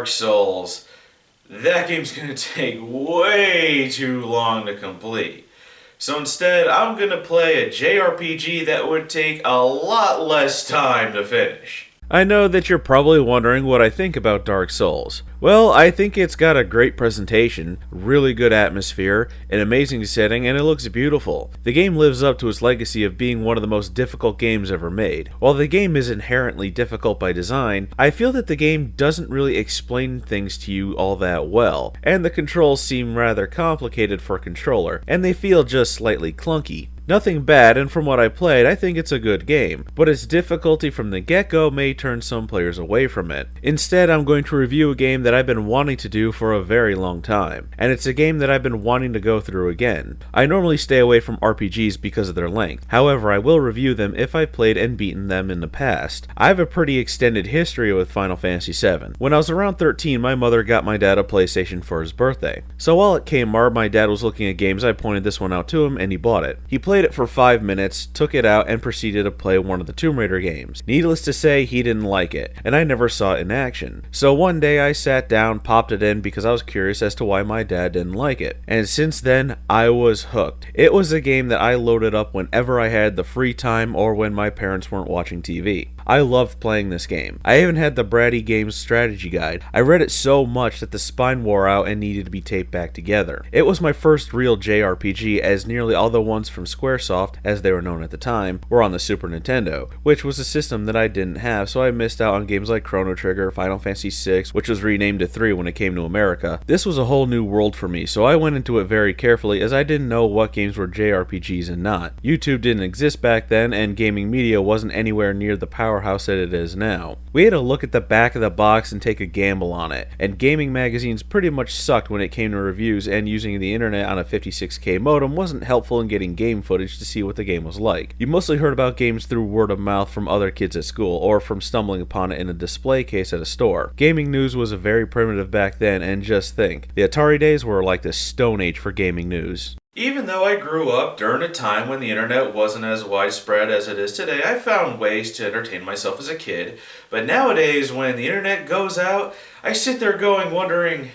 Dark Souls, that game's gonna take way too long to complete. So instead, I'm gonna play a JRPG that would take a lot less time to finish. I know that you're probably wondering what I think about Dark Souls. Well, I think it's got a great presentation, really good atmosphere, an amazing setting, and it looks beautiful. The game lives up to its legacy of being one of the most difficult games ever made. While the game is inherently difficult by design, I feel that the game doesn't really explain things to you all that well, and the controls seem rather complicated for a controller, and they feel just slightly clunky. Nothing bad, and from what I played, I think it's a good game, but its difficulty from the get-go may turn some players away from it. Instead, I'm going to review a game that I've been wanting to do for a very long time, and it's a game that I've been wanting to go through again. I normally stay away from RPGs because of their length, however I will review them if I've played and beaten them in the past. I have a pretty extended history with Final Fantasy VII. When I was around 13, my mother got my dad a PlayStation for his birthday. So while at Kmart, my dad was looking at games, I pointed this one out to him and he bought it. He played it for 5 minutes, took it out, and proceeded to play one of the Tomb Raider games. Needless to say, he didn't like it, and I never saw it in action. So one day I sat down, popped it in because I was curious as to why my dad didn't like it. And since then, I was hooked. It was a game that I loaded up whenever I had the free time or when my parents weren't watching TV. I loved playing this game. I even had the Bratty Games strategy guide. I read it so much that the spine wore out and needed to be taped back together. It was my first real JRPG, as nearly all the ones from Squaresoft, as they were known at the time, were on the Super Nintendo, which was a system that I didn't have, so I missed out on games like Chrono Trigger, Final Fantasy VI, which was renamed to 3 when it came to America. This was a whole new world for me, so I went into it very carefully as I didn't know what games were JRPGs and not. YouTube didn't exist back then, and gaming media wasn't anywhere near the powerhouse that it is now. We had to look at the back of the box and take a gamble on it, and gaming magazines pretty much sucked when it came to reviews, and using the internet on a 56K modem wasn't helpful in getting game footage to see what the game was like. You mostly heard about games through word of mouth from other kids at school, or from stumbling upon it in a display case at a store. Gaming news was very primitive back then, and just think, the Atari days were like the Stone Age for gaming news. Even though I grew up during a time when the internet wasn't as widespread as it is today, I found ways to entertain myself as a kid. But nowadays, when the internet goes out, I sit there wondering,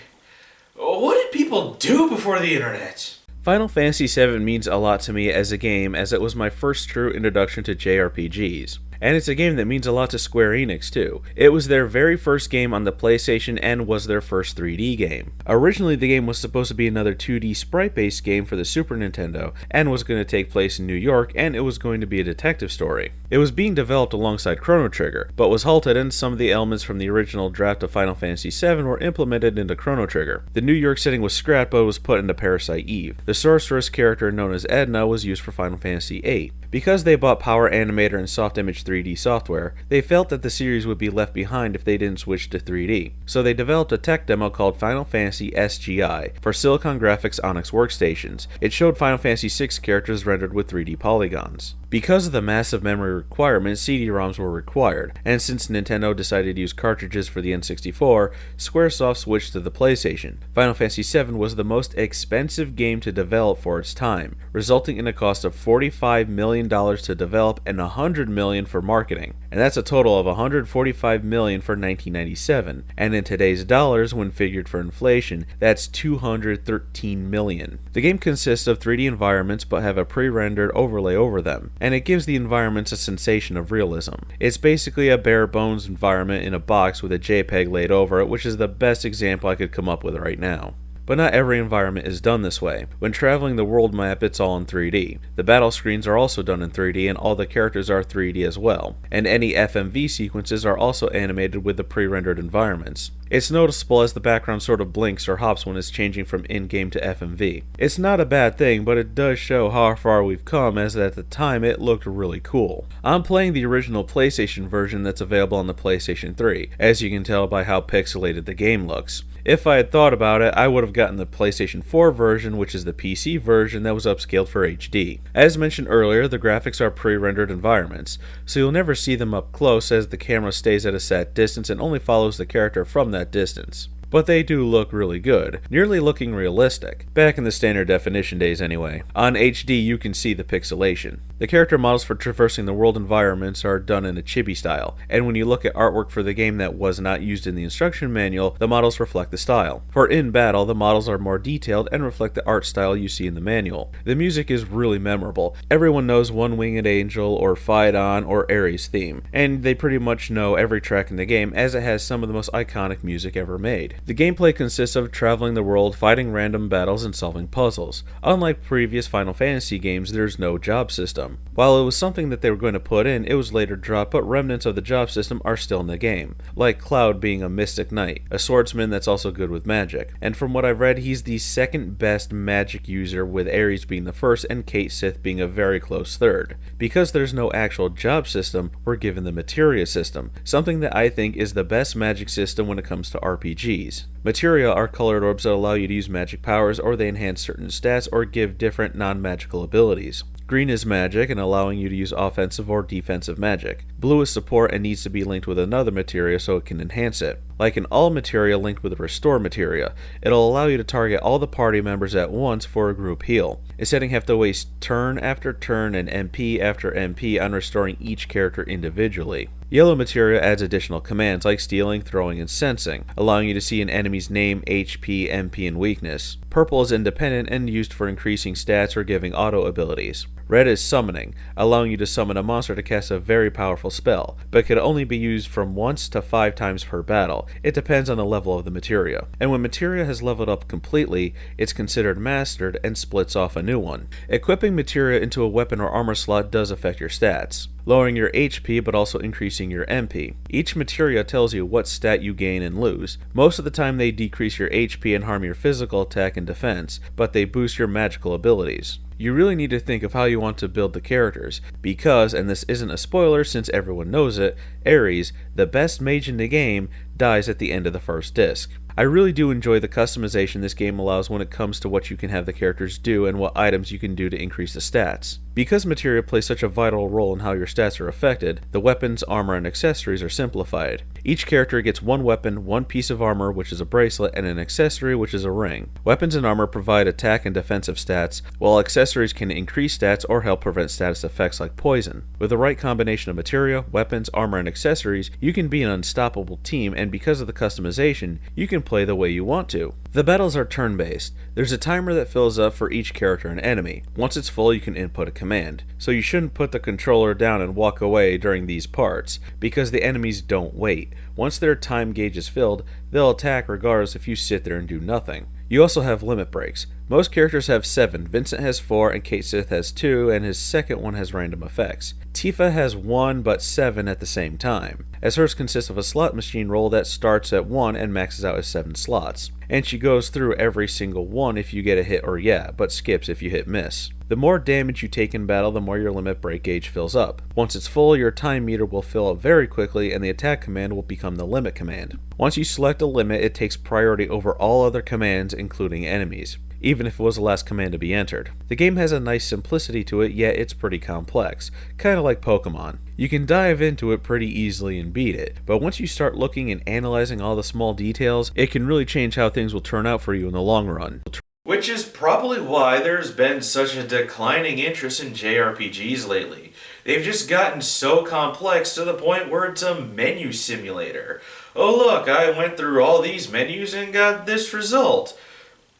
what did people do before the internet? Final Fantasy VII means a lot to me as a game, as it was my first true introduction to JRPGs. And it's a game that means a lot to Square Enix too. It was their very first game on the PlayStation and was their first 3D game. Originally the game was supposed to be another 2D sprite-based game for the Super Nintendo and was going to take place in New York, and it was going to be a detective story. It was being developed alongside Chrono Trigger, but was halted, and some of the elements from the original draft of Final Fantasy VII were implemented into Chrono Trigger. The New York setting was scrapped but was put into Parasite Eve. The sorceress character known as Edna was used for Final Fantasy VIII. Because they bought Power Animator and Soft Image 3D software, they felt that the series would be left behind if they didn't switch to 3D. So they developed a tech demo called Final Fantasy SGI for Silicon Graphics Onyx workstations. It showed Final Fantasy VI characters rendered with 3D polygons. Because of the massive memory requirements, CD-ROMs were required, and since Nintendo decided to use cartridges for the N64, Squaresoft switched to the PlayStation. Final Fantasy VII was the most expensive game to develop for its time, resulting in a cost of $45 million to develop and $100 million for marketing. And that's a total of $145 million for 1997, and in today's dollars, when figured for inflation, that's $213 million. The game consists of 3D environments but have a pre-rendered overlay over them, and it gives the environments a sensation of realism. It's basically a bare bones environment in a box with a JPEG laid over it, which is the best example I could come up with right now. But not every environment is done this way. When traveling the world map, it's all in 3D. The battle screens are also done in 3D, and all the characters are 3D as well. And any FMV sequences are also animated with the pre-rendered environments. It's noticeable as the background sort of blinks or hops when it's changing from in-game to FMV. It's not a bad thing, but it does show how far we've come, as at the time it looked really cool. I'm playing the original PlayStation version that's available on the PlayStation 3, as you can tell by how pixelated the game looks. If I had thought about it, I would have gotten the PlayStation 4 version, which is the PC version that was upscaled for HD. As mentioned earlier, the graphics are pre-rendered environments, so you'll never see them up close as the camera stays at a set distance and only follows the character from that distance. but they do look really good, nearly looking realistic, back in the standard definition days anyway. On HD you can see the pixelation. The character models for traversing the world environments are done in a chibi style, and when you look at artwork for the game that was not used in the instruction manual, the models reflect the style. For in battle, the models are more detailed and reflect the art style you see in the manual. The music is really memorable. Everyone knows One Winged Angel or Fight On or Ares theme, and they pretty much know every track in the game as it has some of the most iconic music ever made. The gameplay consists of traveling the world, fighting random battles, and solving puzzles. Unlike previous Final Fantasy games, there's no job system. While it was something that they were going to put in, it was later dropped, but remnants of the job system are still in the game, like Cloud being a mystic knight, a swordsman that's also good with magic. And from what I've read, he's the second best magic user, with Ares being the first and Cait Sith being a very close third. Because there's no actual job system, we're given the materia system, something that I think is the best magic system when it comes to RPGs. Materia are colored orbs that allow you to use magic powers, or they enhance certain stats or give different non-magical abilities. Green is magic and allowing you to use offensive or defensive magic. Blue is support and needs to be linked with another materia so it can enhance it. Like an all materia linked with a restore materia, it'll allow you to target all the party members at once for a group heal, instead of have to waste turn after turn and MP after MP on restoring each character individually. Yellow materia adds additional commands like stealing, throwing, and sensing, allowing you to see an enemy's name, HP, MP, and weakness. Purple is independent and used for increasing stats or giving auto abilities. Red is summoning, allowing you to summon a monster to cast a very powerful spell, but can only be used from once to 5 times per battle. It depends on the level of the materia. And when materia has leveled up completely, it's considered mastered and splits off a new one. Equipping materia into a weapon or armor slot does affect your stats, lowering your HP but also increasing your MP. Each materia tells you what stat you gain and lose. Most of the time they decrease your HP and harm your physical attack and defense, but they boost your magical abilities. You really need to think of how you want to build the characters, because, and this isn't a spoiler since everyone knows it, Ares, the best mage in the game, dies at the end of the first disc. I really do enjoy the customization this game allows when it comes to what you can have the characters do and what items you can do to increase the stats. Because materia plays such a vital role in how your stats are affected, the weapons, armor, and accessories are simplified. Each character gets one weapon, one piece of armor, which is a bracelet, and an accessory, which is a ring. Weapons and armor provide attack and defensive stats, while accessories can increase stats or help prevent status effects like poison. With the right combination of materia, weapons, armor, and accessories, you can be an unstoppable team, and because of the customization, you can play the way you want to. The battles are turn-based. There's a timer that fills up for each character and enemy. Once it's full, you can input a command. So you shouldn't put the controller down and walk away during these parts, because the enemies don't wait. Once their time gauge is filled, they'll attack regardless if you sit there and do nothing. You also have limit breaks. Most characters have 7, Vincent has 4, and Cait Sith has 2, and his second one has random effects. Tifa has 1 but 7 at the same time, as hers consists of a slot machine roll that starts at 1 and maxes out as 7 slots. And she goes through every single one if you get a hit or yeah, but skips if you hit miss. The more damage you take in battle, the more your limit break gauge fills up. Once it's full, your time meter will fill up very quickly and the attack command will become the limit command. Once you select a limit, it takes priority over all other commands, including enemies, even if it was the last command to be entered. The game has a nice simplicity to it, yet it's pretty complex, kinda like Pokemon. You can dive into it pretty easily and beat it, but once you start looking and analyzing all the small details, it can really change how things will turn out for you in the long run. Which is probably why there's been such a declining interest in JRPGs lately. They've just gotten so complex to the point where it's a menu simulator. Oh look, I went through all these menus and got this result.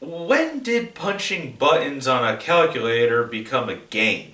When did punching buttons on a calculator become a game?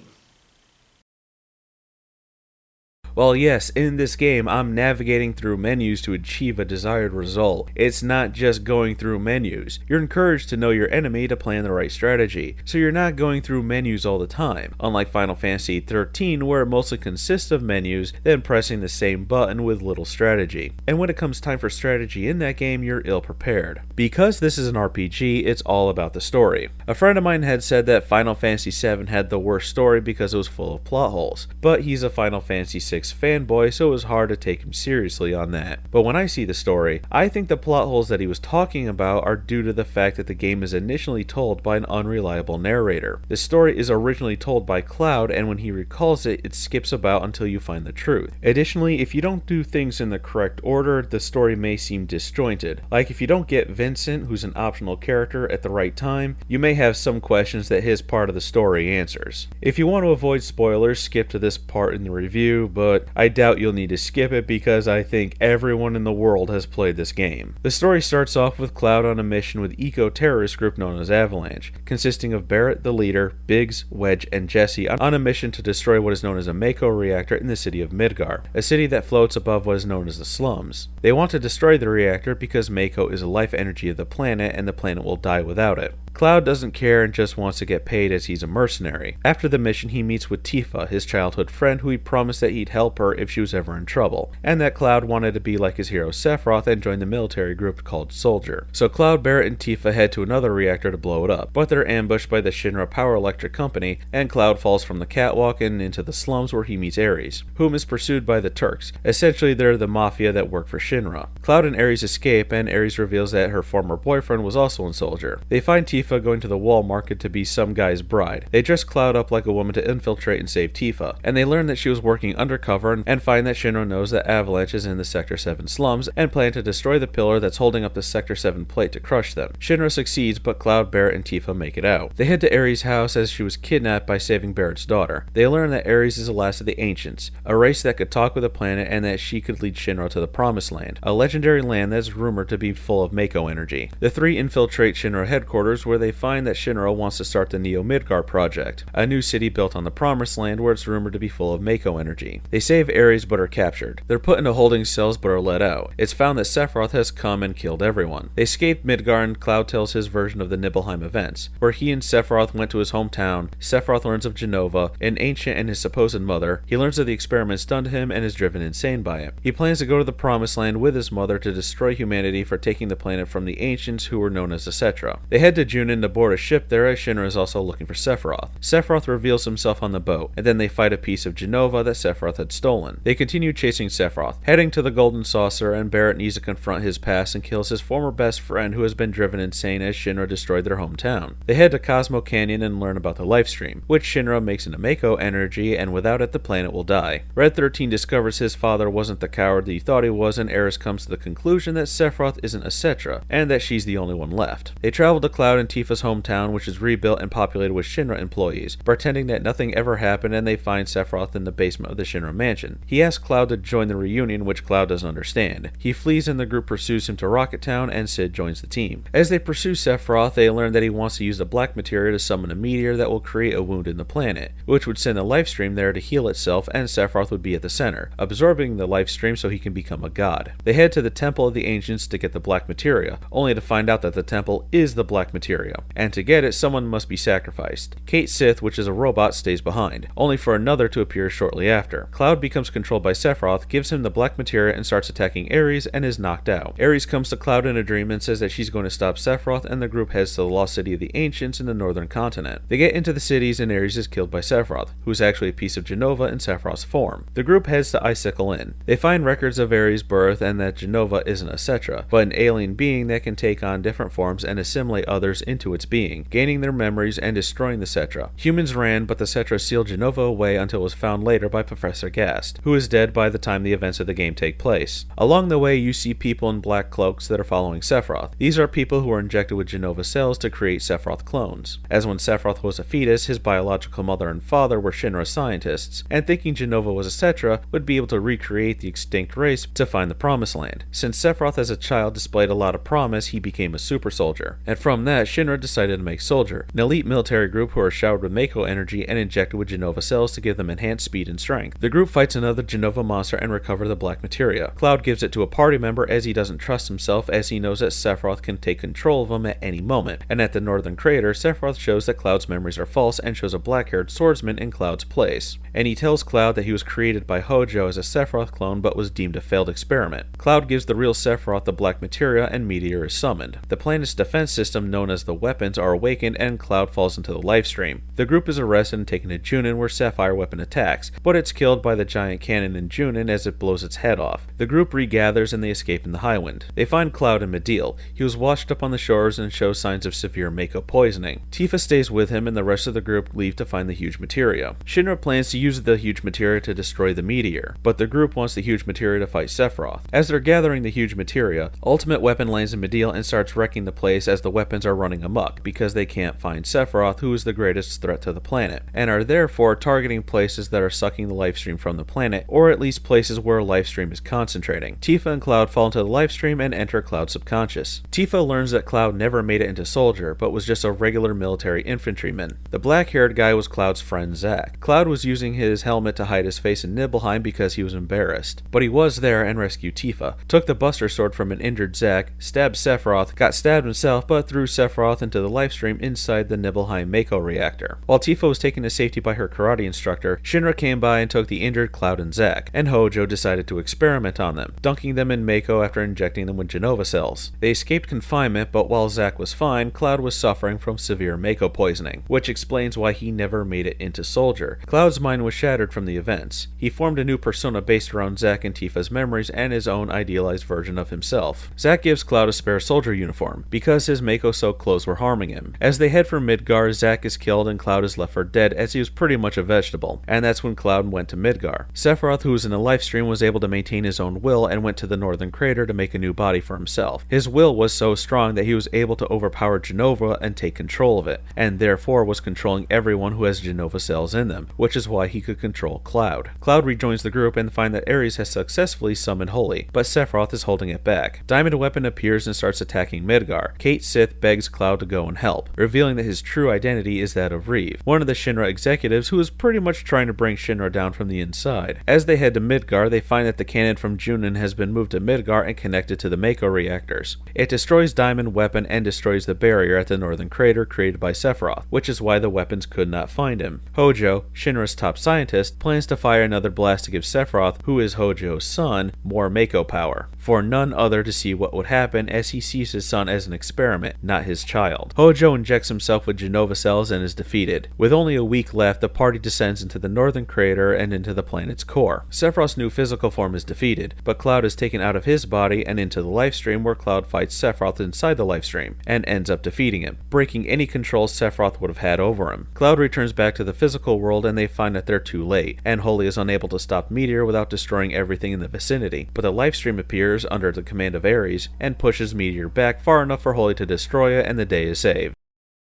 Well, yes, in this game, I'm navigating through menus to achieve a desired result. It's not just going through menus. You're encouraged to know your enemy to plan the right strategy, so you're not going through menus all the time, unlike Final Fantasy XIII where it mostly consists of menus, then pressing the same button with little strategy. And when it comes time for strategy in that game, you're ill-prepared. Because this is an RPG, it's all about the story. A friend of mine had said that Final Fantasy VII had the worst story because it was full of plot holes, but he's a Final Fantasy VI VI fanboy, so it was hard to take him seriously on that. But when I see the story, I think the plot holes that he was talking about are due to the fact that the game is initially told by an unreliable narrator. The story is originally told by Cloud, and when he recalls it, it skips about until you find the truth. Additionally, if you don't do things in the correct order, the story may seem disjointed. Like if you don't get Vincent, who's an optional character, at the right time, you may have some questions that his part of the story answers. If you want to avoid spoilers, skip to this part in the review, but I doubt you'll need to skip it because I think everyone in the world has played this game. The story starts off with Cloud on a mission with eco-terrorist group known as Avalanche, consisting of Barrett, the leader, Biggs, Wedge, and Jesse on a mission to destroy what is known as a Mako reactor in the city of Midgar, a city that floats above what is known as the slums. They want to destroy the reactor because Mako is the life energy of the planet and the planet will die without it. Cloud doesn't care and just wants to get paid as he's a mercenary. After the mission, he meets with Tifa, his childhood friend, who he promised that he'd help her if she was ever in trouble, and that Cloud wanted to be like his hero Sephiroth and join the military group called Soldier. So Cloud, Barrett, and Tifa head to another reactor to blow it up, but they're ambushed by the Shinra Power Electric Company, and Cloud falls from the catwalk and into the slums where he meets Ares, whom is pursued by the Turks. Essentially, they're the mafia that work for Shinra. Cloud and Ares escape, and Ares reveals that her former boyfriend was also in Soldier. They find Tifa going to the wall market to be some guy's bride. They dress Cloud up like a woman to infiltrate and save Tifa, and they learn that she was working undercover and find that Shinra knows that Avalanche is in the Sector 7 slums and plan to destroy the pillar that's holding up the Sector 7 plate to crush them. Shinra succeeds, but Cloud, Barrett, and Tifa make it out. They head to Ares' house as she was kidnapped by saving Barrett's daughter. They learn that Ares is the last of the Ancients, a race that could talk with the planet and that she could lead Shinra to the Promised Land, a legendary land that is rumored to be full of Mako energy. The three infiltrate Shinra headquarters where they find that Shinra wants to start the Neo Midgar project, a new city built on the Promised Land where it's rumored to be full of Mako energy. They save Ares but are captured. They're put into holding cells but are let out. It's found that Sephiroth has come and killed everyone. They escape Midgar and Cloud tells his version of the Nibelheim events, where he and Sephiroth went to his hometown. Sephiroth learns of Genova, an ancient and his supposed mother. He learns of the experiments done to him and is driven insane by it. He plans to go to the Promised Land with his mother to destroy humanity for taking the planet from the Ancients who were known as the Cetra. They head to Junin to board a ship there as Shinra is also looking for Sephiroth. Sephiroth reveals himself on the boat, and then they fight a piece of Genova that Sephiroth had stolen. They continue chasing Sephiroth, heading to the Golden Saucer, and Barrett needs to confront his past and kills his former best friend who has been driven insane as Shinra destroyed their hometown. They head to Cosmo Canyon and learn about the Lifestream, which Shinra makes into Mako energy, and without it the planet will die. Red 13 discovers his father wasn't the coward that he thought he was, and Ares comes to the conclusion that Sephiroth isn't a Cetra, and that she's the only one left. They travel to Cloud and Tifa's hometown, which is rebuilt and populated with Shinra employees, pretending that nothing ever happened, and they find Sephiroth in the basement of the Shinra mansion. He asks Cloud to join the reunion, which Cloud doesn't understand. He flees and the group pursues him to Rocket Town, and Sid joins the team. As they pursue Sephiroth, they learn that he wants to use the black materia to summon a meteor that will create a wound in the planet, which would send a Lifestream there to heal itself, and Sephiroth would be at the center, absorbing the Lifestream so he can become a god. They head to the Temple of the Ancients to get the black materia, only to find out that the temple is the black materia, and to get it, someone must be sacrificed. Kate Sith, which is a robot, stays behind, only for another to appear shortly after. Cloud becomes controlled by Sephiroth, gives him the black materia, and starts attacking Ares, and is knocked out. Ares comes to Cloud in a dream and says that she's going to stop Sephiroth, and the group heads to the lost city of the Ancients in the northern continent. They get into the cities, and Ares is killed by Sephiroth, who is actually a piece of Genova in Sephiroth's form. The group heads to Icicle Inn. They find records of Ares' birth and that Genova isn't a Cetra, but an alien being that can take on different forms and assimilate others into its being, gaining their memories and destroying the Cetra. Humans ran, but the Cetra sealed Genova away until it was found later by Professor Gast, who is dead by the time the events of the game take place. Along the way, you see people in black cloaks that are following Sephiroth. These are people who are injected with Genova cells to create Sephiroth clones. As when Sephiroth was a fetus, his biological mother and father were Shinra scientists, and thinking Genova was a Cetra, would be able to recreate the extinct race to find the Promised Land. Since Sephiroth as a child displayed a lot of promise, he became a super soldier, and from that, Shinra decided to make Soldier, an elite military group who are showered with Mako energy and injected with Genova cells to give them enhanced speed and strength. The group fights another Genova monster and recover the black materia. Cloud gives it to a party member as he doesn't trust himself, as he knows that Sephiroth can take control of him at any moment, and at the northern crater, Sephiroth shows that Cloud's memories are false and shows a black-haired swordsman in Cloud's place. And he tells Cloud that he was created by Hojo as a Sephiroth clone but was deemed a failed experiment. Cloud gives the real Sephiroth the black materia and Meteor is summoned. The planet's defense system, known as the weapons are awakened and Cloud falls into the lifestream. The group is arrested and taken to Junin where Sapphire Weapon attacks, but it's killed by the giant cannon in Junin as it blows its head off. The group regathers and they escape in the Highwind. They find Cloud in Mideel. He was washed up on the shores and shows signs of severe Mako poisoning. Tifa stays with him and the rest of the group leave to find the huge materia. Shinra plans to use the huge materia to destroy the meteor, but the group wants the huge materia to fight Sephiroth. As they're gathering the huge materia, Ultimate Weapon lands in Mideel and starts wrecking the place as the weapons are running amok because they can't find Sephiroth, who is the greatest threat to the planet, and are therefore targeting places that are sucking the lifestream from the planet, or at least places where a lifestream is concentrating. Tifa and Cloud fall into the lifestream and enter Cloud's subconscious. Tifa learns that Cloud never made it into soldier, but was just a regular military infantryman. The black-haired guy was Cloud's friend Zack. Cloud was using his helmet to hide his face in Nibelheim because he was embarrassed, but he was there and rescued Tifa, took the Buster Sword from an injured Zack, stabbed Sephiroth, got stabbed himself, but threw Sephiroth into the lifestream inside the Nibelheim Mako reactor. While Tifa was taken to safety by her karate instructor, Shinra came by and took the injured Cloud and Zack, and Hojo decided to experiment on them, dunking them in Mako after injecting them with Genova cells. They escaped confinement, but while Zack was fine, Cloud was suffering from severe Mako poisoning, which explains why he never made it into soldier. Cloud's mind was shattered from the events. He formed a new persona based around Zack and Tifa's memories and his own idealized version of himself. Zack gives Cloud a spare soldier uniform, because his Mako-soaked clothes were harming him. As they head for Midgar, Zack is killed and Cloud is left for dead as he was pretty much a vegetable, and that's when Cloud went to Midgar. Sephiroth, who was in the lifestream, was able to maintain his own will and went to the Northern Crater to make a new body for himself. His will was so strong that he was able to overpower Genova and take control of it, and therefore was controlling everyone who has Genova cells in them, which is why he could control Cloud. Cloud rejoins the group and finds that Ares has successfully summoned Holy, but Sephiroth is holding it back. Diamond Weapon appears and starts attacking Midgar. Kate Sith begs Cloud to go and help, revealing that his true identity is that of Reeve, one of the Shinra executives who is pretty much trying to bring Shinra down from the inside. As they head to Midgar, they find that the cannon from Junin has been moved to Midgar and connected to the Mako reactors. It destroys Diamond Weapon and destroys the barrier at the Northern Crater created by Sephiroth, which is why the weapons could not find him. Hojo, Shinra's top scientist, plans to fire another blast to give Sephiroth, who is Hojo's son, more Mako power, for none other to see what would happen as he sees his son as an experiment, not his child. Hojo injects himself with Genova cells and is defeated. With only a week left, the party descends into the Northern Crater and into the planet's core. Sephiroth's new physical form is defeated, but Cloud is taken out of his body and into the lifestream where Cloud fights Sephiroth inside the lifestream, and ends up defeating him, breaking any control Sephiroth would have had over him. Cloud returns back to the physical world and they find that they're too late, and Holy is unable to stop Meteor without destroying everything in the vicinity, but the lifestream appears under the command of Ares and pushes Meteor back far enough for Holy to destroy it and the day is saved.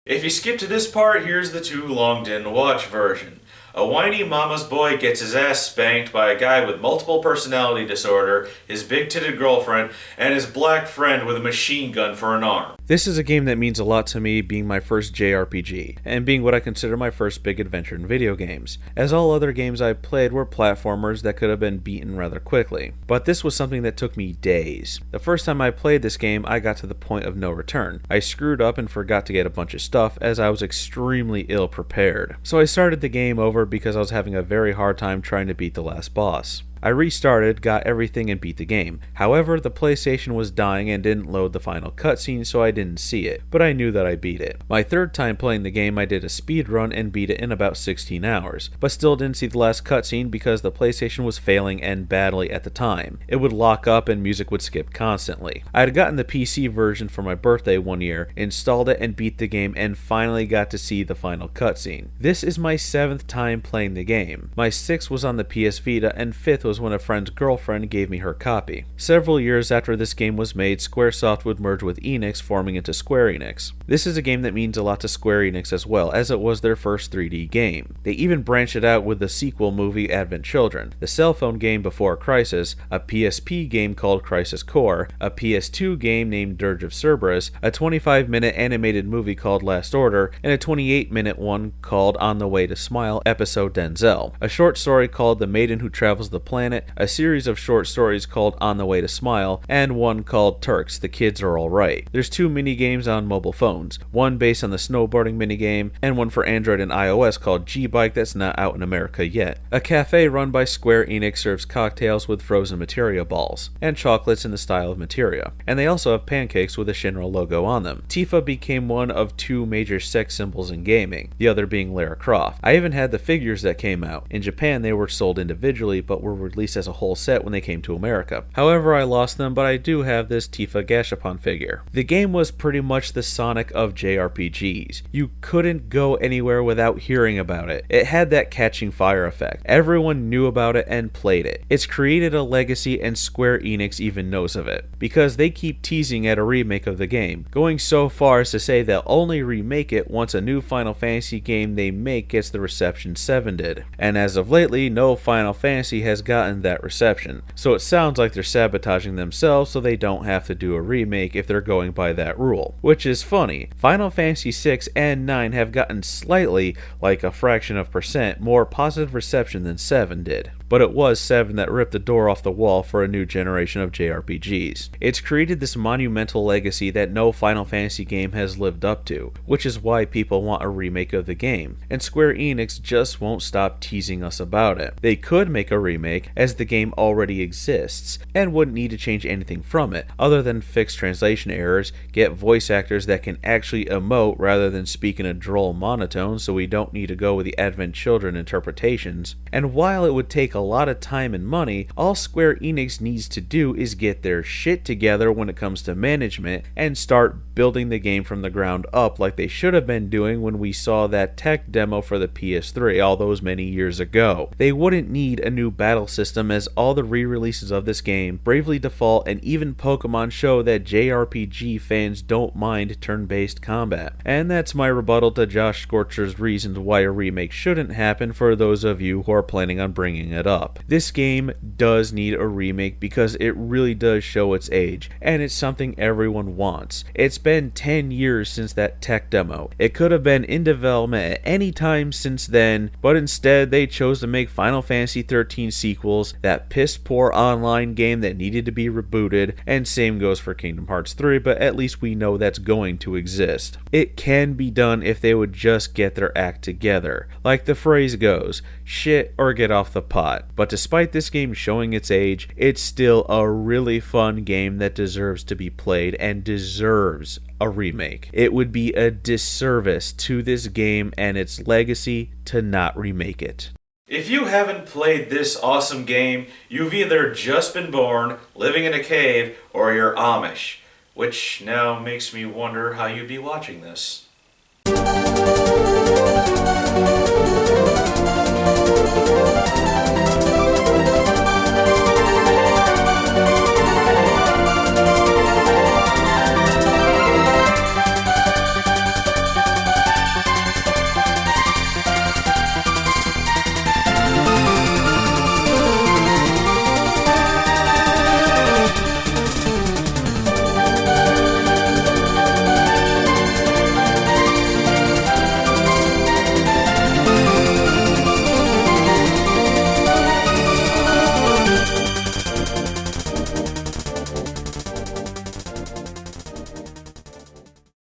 If you skip to this part, here's the too long didn't watch version. A whiny mama's boy gets his ass spanked by a guy with multiple personality disorder, his big-titted girlfriend, and his black friend with a machine gun for an arm. This is a game that means a lot to me, being my first JRPG, and being what I consider my first big adventure in video games, as all other games I played were platformers that could have been beaten rather quickly. But this was something that took me days. The first time I played this game, I got to the point of no return. I screwed up and forgot to get a bunch of stuff, as I was extremely ill prepared. So I started the game over because I was having a very hard time trying to beat the last boss. I restarted, got everything, and beat the game. However, the PlayStation was dying and didn't load the final cutscene, so I didn't see it, but I knew that I beat it. My third time playing the game, I did a speed run and beat it in about 16 hours, but still didn't see the last cutscene because the PlayStation was failing and badly at the time. It would lock up and music would skip constantly. I had gotten the PC version for my birthday one year, installed it and beat the game, and finally got to see the final cutscene. This is my 7th time playing the game. My 6th was on the PS Vita, and 5th was when a friend's girlfriend gave me her copy. Several years after this game was made, Squaresoft would merge with Enix, forming into Square Enix. This is a game that means a lot to Square Enix as well, as it was their first 3D game. They even branched it out with the sequel movie Advent Children, the cell phone game Before Crisis, a PSP game called Crisis Core, a PS2 game named Dirge of Cerberus, a 25-minute animated movie called Last Order, and a 28-minute one called On the Way to Smile, episode Denzel, a short story called The Maiden Who Travels the Planet, Planet, a series of short stories called On the Way to Smile, and one called Turks, The Kids Are Alright. There's 2 minigames on mobile phones, one based on the snowboarding minigame, and one for Android and iOS called G-Bike that's not out in America yet. A cafe run by Square Enix serves cocktails with frozen materia balls, and chocolates in the style of materia. And they also have pancakes with a Shinra logo on them. Tifa became one of 2 major sex symbols in gaming, the other being Lara Croft. I even had the figures that came out. In Japan they were sold individually, but were released as a whole set when they came to America. However, I lost them, but I do have this Tifa Gashapon figure. The game was pretty much the Sonic of JRPGs. You couldn't go anywhere without hearing about it. It had that catching fire effect. Everyone knew about it and played it. It's created a legacy, and Square Enix even knows of it, because they keep teasing at a remake of the game, going so far as to say they'll only remake it once a new Final Fantasy game they make gets the reception VII did. And as of lately, no Final Fantasy has gotten that reception, so it sounds like they're sabotaging themselves so they don't have to do a remake if they're going by that rule. Which is funny. Final Fantasy VI and IX have gotten slightly, like a fraction of percent, more positive reception than VII did. But it was VII that ripped the door off the wall for a new generation of JRPGs. It's created this monumental legacy that no Final Fantasy game has lived up to, which is why people want a remake of the game, and Square Enix just won't stop teasing us about it. They could make a remake, as the game already exists, and wouldn't need to change anything from it, other than fix translation errors, get voice actors that can actually emote rather than speak in a droll monotone so we don't need to go with the Advent Children interpretations. And while it would take a lot of time and money, all Square Enix needs to do is get their shit together when it comes to management and start building the game from the ground up like they should have been doing when we saw that tech demo for the PS3 all those many years ago. They wouldn't need a new battle system, as all the re-releases of this game, Bravely Default, and even Pokemon show that JRPG fans don't mind turn-based combat. And that's my rebuttal to Josh Scorcher's reasons why a remake shouldn't happen for those of you who are planning on bringing it up. This game does need a remake because it really does show its age, and it's something everyone wants. It's been 10 years since that tech demo. It could have been in development at any time since then, but instead they chose to make Final Fantasy XIII sequels, that piss-poor online game that needed to be rebooted, and same goes for Kingdom Hearts 3, but at least we know that's going to exist. It can be done if they would just get their act together. Like the phrase goes, shit or get off the pot. But despite this game showing its age, it's still a really fun game that deserves to be played and deserves a remake. It would be a disservice to this game and its legacy to not remake it. If you haven't played this awesome game, you've either just been born, living in a cave, or you're Amish. Which now makes me wonder how you'd be watching this.